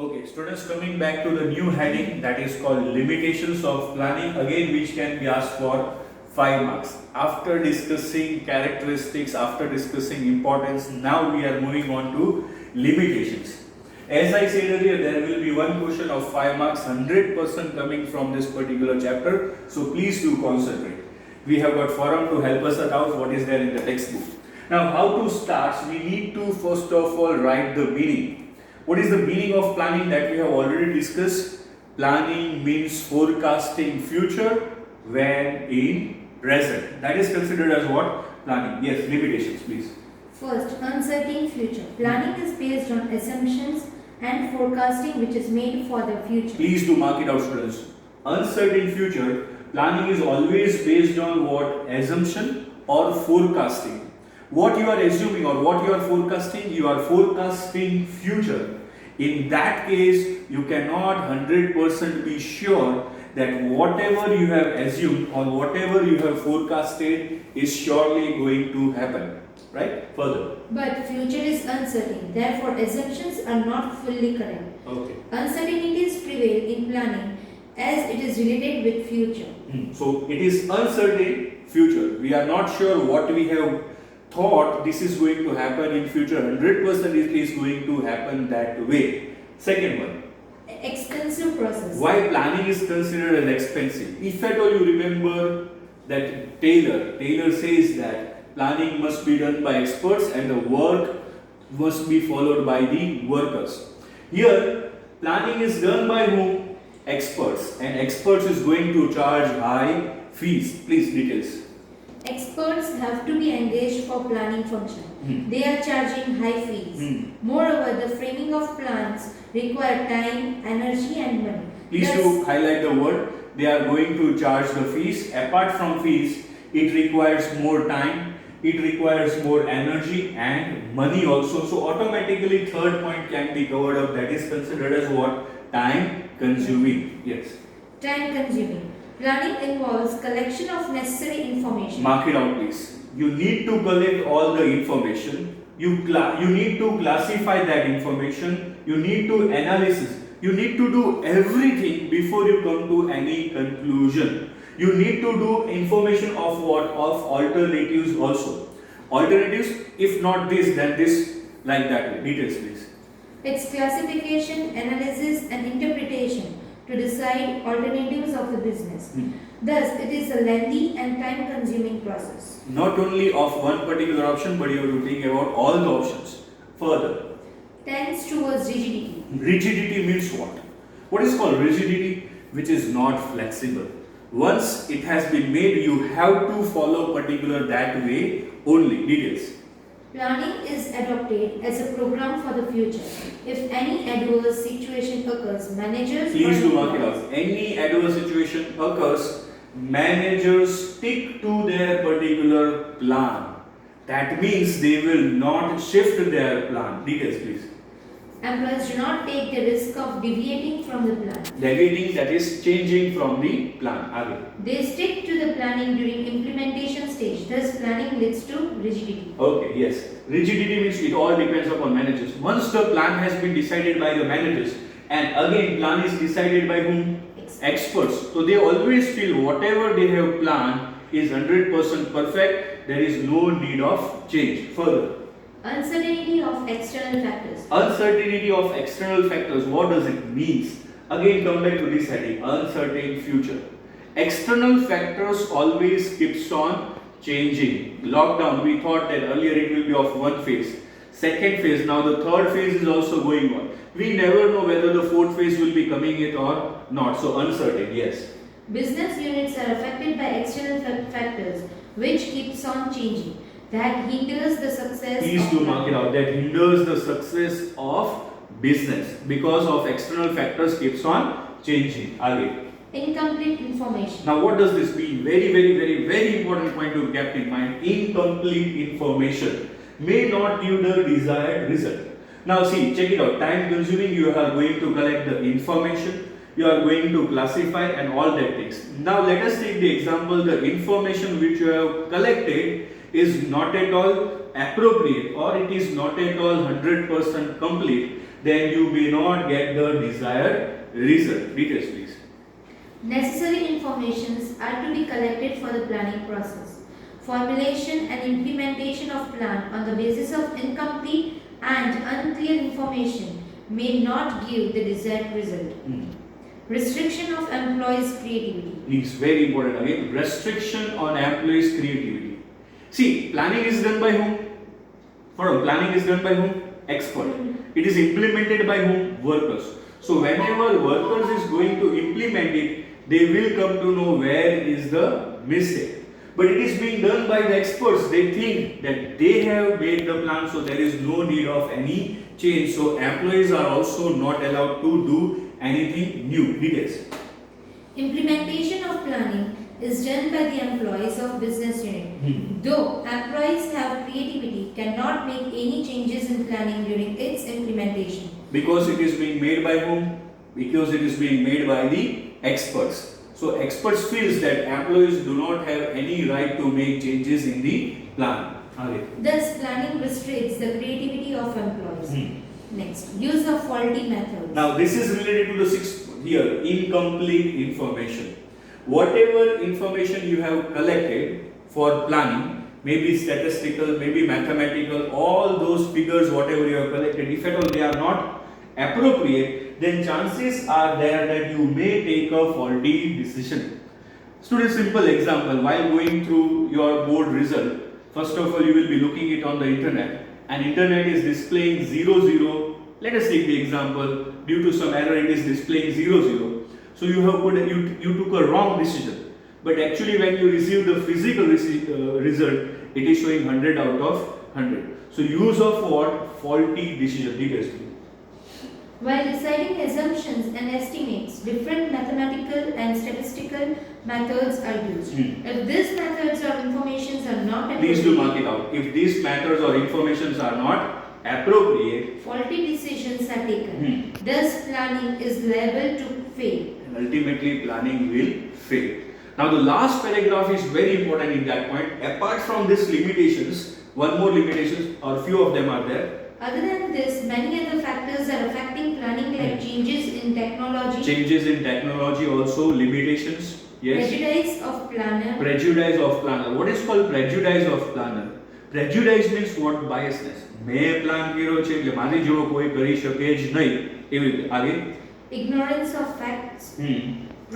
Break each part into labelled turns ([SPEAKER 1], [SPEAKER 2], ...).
[SPEAKER 1] Okay, students, coming back to the new heading that is called limitations of planning, again which can be asked for 5 marks. After discussing characteristics, after discussing importance, now we are moving on to limitations. As I said earlier, there will be one question of 5 marks, 100% coming from this particular chapter, so please do concentrate. We have got forum to help us out what is there in the textbook. Now, how to start? We need to first of all write the meaning. What is the meaning of planning that we have already discussed? Planning means forecasting future when in present. That is considered as what? Planning. Yes, limitations please.
[SPEAKER 2] First, uncertain future. Planning is based on assumptions and forecasting which is made for the future.
[SPEAKER 1] Please do mark it out, students. Uncertain future, planning is always based on what? Assumption or forecasting. What you are assuming or what you are forecasting future. In that case, you cannot 100% be sure that whatever you have assumed or whatever you have forecasted is surely going to happen. Right? Further.
[SPEAKER 2] But future is uncertain, therefore assumptions are not fully correct.
[SPEAKER 1] Okay.
[SPEAKER 2] Uncertainties prevail in planning as it is related with future.
[SPEAKER 1] So it is uncertain future. We are not sure what we have thought this is going to happen in future. 100% it is going to happen that way. Second one.
[SPEAKER 2] Expensive process.
[SPEAKER 1] Why planning is considered as expensive? If at all you remember that Taylor says that planning must be done by experts and the work must be followed by the workers. Here, planning is done by whom? Experts. And experts is going to charge high fees. Please, details.
[SPEAKER 2] Experts have to be engaged for planning function. They are charging high fees. Moreover, the framing of plans require time, energy and money.
[SPEAKER 1] Please do highlight the word. They are going to charge the fees. Apart from fees, it requires more time, it requires more energy and money also. So automatically third point can be covered up, that is considered as what? Time consuming. Yes.
[SPEAKER 2] Time consuming. Planning involves collection of necessary information.
[SPEAKER 1] Mark it out please. You need to collect all the information. You need to classify that information. You need to analysis. You need to do everything before you come to any conclusion. You need to do information of what? Of alternatives also. Alternatives, if not this, then this, like that. Details please.
[SPEAKER 2] Its classification, analysis and interpretation to decide alternatives of the business. Thus, it is a lengthy and time-consuming process.
[SPEAKER 1] Not only of one particular option, but you have to think about all the options. Further.
[SPEAKER 2] Tends towards rigidity.
[SPEAKER 1] Rigidity means what? What is called rigidity? Which is not flexible. Once it has been made, you have to follow particular that way only. Details.
[SPEAKER 2] Planning is adopted as a program for the future. If any adverse situation occurs, managers...
[SPEAKER 1] Please do mark it out. Any adverse situation occurs, managers stick to their particular plan. That means they will not shift their plan. Details please.
[SPEAKER 2] Employees do not take the risk of deviating from the plan.
[SPEAKER 1] Deviating, that is changing from the plan. Again.
[SPEAKER 2] They stick to the planning during implementation stage. Thus, planning leads to rigidity.
[SPEAKER 1] Okay, yes. Rigidity means it all depends upon managers. Once the plan has been decided by the managers, and again plan is decided by whom? Experts. So they always feel whatever they have planned is 100% perfect. There is no need of change. Further.
[SPEAKER 2] Uncertainty of external factors.
[SPEAKER 1] Uncertainty of external factors. What does it mean? Again, come back to this heading. Uncertain future. External factors always keeps on changing. Lockdown, we thought that earlier it will be of one phase. Second phase, now the third phase is also going on. We never know whether the fourth phase will be coming in or not. So uncertain, yes.
[SPEAKER 2] Business units are affected by external factors which keeps on changing. That hinders the success.
[SPEAKER 1] Please do mark it out. That hinders the success of business because of external factors keeps on changing. Again.
[SPEAKER 2] Incomplete information.
[SPEAKER 1] Now what does this mean? Very important point to keep in mind. Incomplete information may not give the desired result. Now see, check it out. Time consuming, you are going to collect the information, you are going to classify and all that things. Now let us take the example, the information which you have collected is not at all appropriate or it is not at all 100% complete. then you may not get the desired result. Details, please.
[SPEAKER 2] Necessary informations are to be collected for the planning process. Formulation and implementation of plan on the basis of incomplete and unclear information may not give the desired result. Restriction of employees' creativity.
[SPEAKER 1] It's very important again. Restriction on employees' creativity. See, planning is done by whom? Planning is done by whom? Expert. It is implemented by whom? Workers. So whenever workers is going to implement it, they will come to know where is the mistake. But it is being done by the experts. They think that they have made the plan, so there is no need of any change. So employees are also not allowed to do anything new. Details.
[SPEAKER 2] Implementation of planning is done by the employees of business unit. Though employees have creativity, cannot make any changes in planning during its implementation.
[SPEAKER 1] Because it is being made by whom? Because it is being made by the experts. So experts feels that employees do not have any right to make changes in the plan.
[SPEAKER 2] Thus, planning restricts the creativity of employees. Next, use of faulty methods.
[SPEAKER 1] Now this is related to the sixth here, incomplete information. Whatever information you have collected for planning, maybe statistical, maybe mathematical, all those figures whatever you have collected, if at all they are not appropriate, then chances are there that you may take a faulty decision. Students, simple example, while going through your board result, first of all you will be looking it on the internet, and internet is displaying 00. Let us take the example, due to some error it is displaying 00. So you have put you took a wrong decision, but actually when you receive the physical result, it is showing 100 out of 100. So use of what? Faulty decision. Details.
[SPEAKER 2] While deciding assumptions and estimates, different mathematical and statistical methods are used. If these methods or informations are not
[SPEAKER 1] Please do mark it out. If these methods or informations are not appropriate,
[SPEAKER 2] faulty decisions are taken. Thus, planning is liable to fail.
[SPEAKER 1] And ultimately, planning will fail. Now, the last paragraph is very important in that point. Apart from these limitations, one more limitation or few of them are there.
[SPEAKER 2] Other than this, many other factors are affecting planning like changes in technology.
[SPEAKER 1] Changes in technology also, limitations. Yes.
[SPEAKER 2] Prejudice of planner.
[SPEAKER 1] Prejudice of planner. What is called prejudice of planner? Prejudice means what? Biasness. મેં plan કર્યો છે એટલે મારી જેવો કોઈ કરી શકે જ નહીં એવી રીતે આગે
[SPEAKER 2] Ignorance of facts.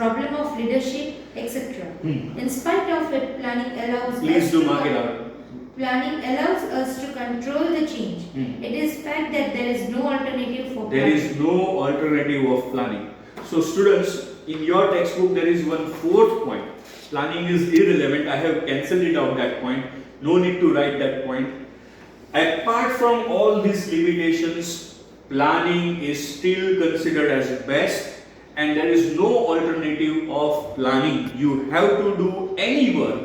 [SPEAKER 2] Problem of leadership, etc. In spite of it, planning allows
[SPEAKER 1] Please
[SPEAKER 2] us
[SPEAKER 1] do
[SPEAKER 2] to
[SPEAKER 1] mark it out.
[SPEAKER 2] Planning allows us to control the change. It is fact that there is no alternative for
[SPEAKER 1] There
[SPEAKER 2] planning.
[SPEAKER 1] is no alternative of planning. So students, in your textbook there is one fourth point. Planning is irrelevant. I have cancelled it out that point. No need to write that point. Apart from all these limitations, planning is still considered as best, and there is no alternative of planning. You have to do any work.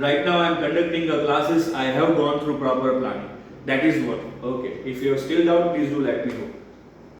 [SPEAKER 1] Right now I am conducting the classes. I have gone through proper planning. That is what. Okay. If you have still doubt, please do let me know.